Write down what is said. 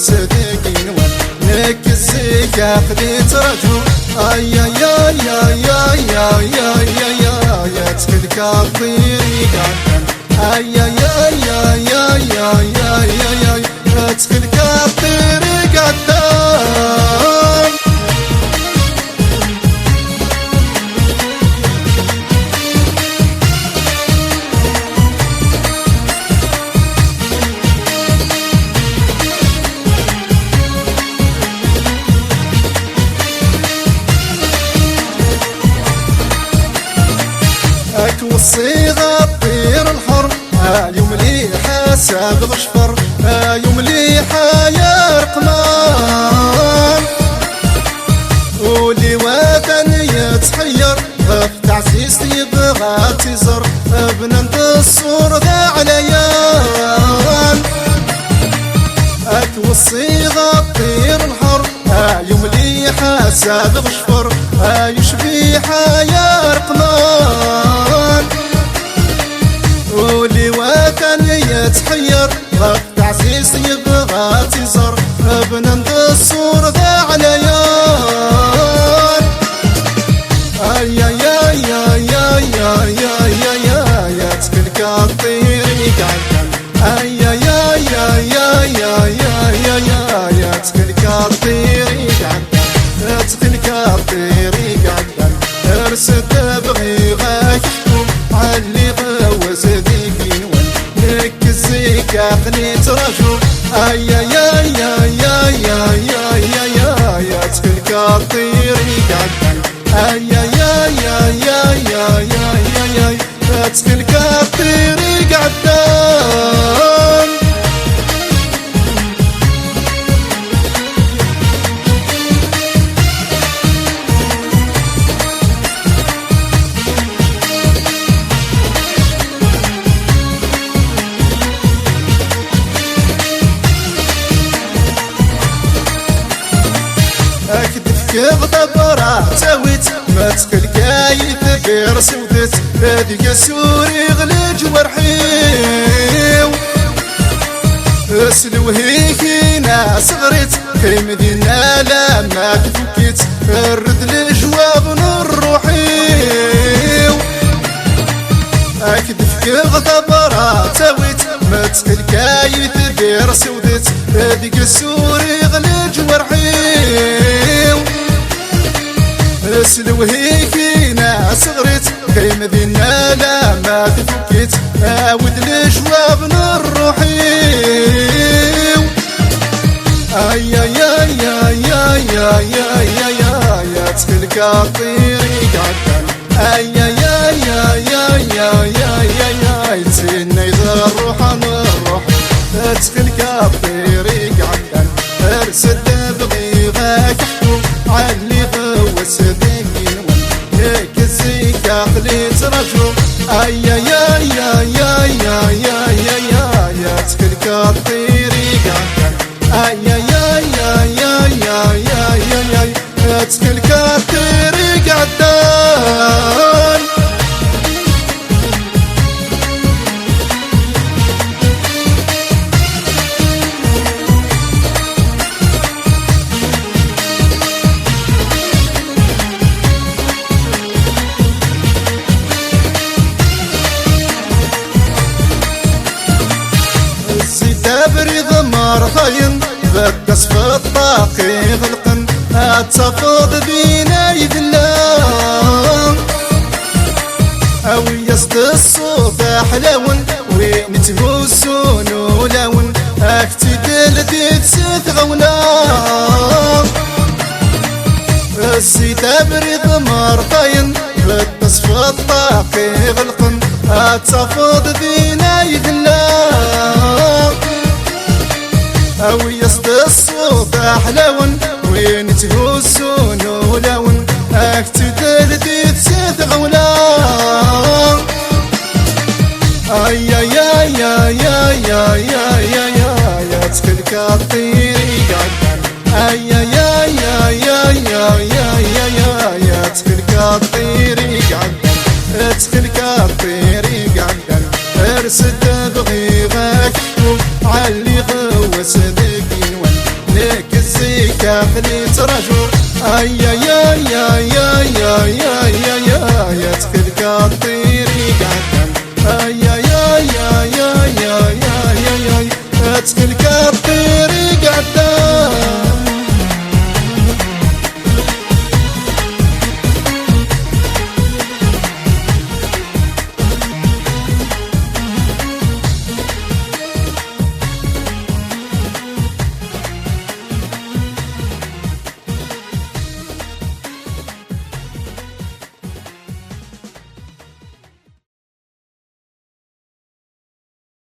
وسدك نوان نكسيك عقلي ترجو اي يا يا يا يا يا يا يا تخلك الطريق عدن اي يا يا يا يا يا يا تخلك الطريق عدن والصيغة الطير الحر يوم لي حساب غشفر يوم لي حيا رقمان ولي وطن يتحير في تعسيس يبغى تزر بننت الصور ذا عليان والصيغة الطير الحر يوم لي حساب غشفر يشبي حيا رقمان ولي وطن يتحير في تعسيس يبغى تزر بنند الصور ذا عليان اي يا يا يا يا يا يا يا يا تكلك الطريق عدن اي يا يا يا يا يا يا يا يا تكلك الطريق عدن تكلك الطريق عدن ارسد ابغي غاك علي غوز ذيك نوان نكزيك عقلي ترجو اي يا يا يا يا يا يا يا يا تكلك الطريق عدن اي يا يا يا يا يا يا يا تكلك الطريق عدن كيف برا سويت ما تخلقاي ثقير سودت هذيك السوري غلج ورحيو سلوهيكي ناس غريت كريم دينا لما تفكيت الرد الجواب نروحيو اكدف كيف برا سويت ما تخلقاي ثقير سودت هذيك السوري غلج ورحيو سلوهيكي ناس غريت كريم ذينا لما تفكيت عاود الجواب نروحيو اي يا يا يا يا يا يا يا يا تخلك الطريق عدن اي يا يا يا يا يا يا يا يتسنى يزرى الروح نروح تخلك الطريق عدن ارسد ابغي غاك حكم علي غوس نكزيك عقلي ترجو اي يا يا يا يا يا يا يا يا تخلك الطريق عدن اي يا يا يا يا يا يا يا تخلك الطريق عدن بريض مرخين بكس في الطاقي غلقن اتفض بينا يذلان او يصد الصوت حلاون وين تهوسون ولون اكتدل تتسث غونا السيدة بريض مرخين بكس في الطاقي غلقن اتفض بينا يذلان او يصد الصوت حلاون وين تهوسون ولون اكتدل تتسث غولا اي يا يا يا يا يا يا يا يا تخلك الطريق عدن اي يا يا يا يا يا يا يا يا تخلك الطريق عدن تخلك الطريق عدن ارسد ابغي غاك علي غوس ذيك نوان ليك الزيكا خلي ترجو اي يا يا يا يا يا يا يا يا تخلق الطير قدام اي يا يا يا يا يا يا يا تخلق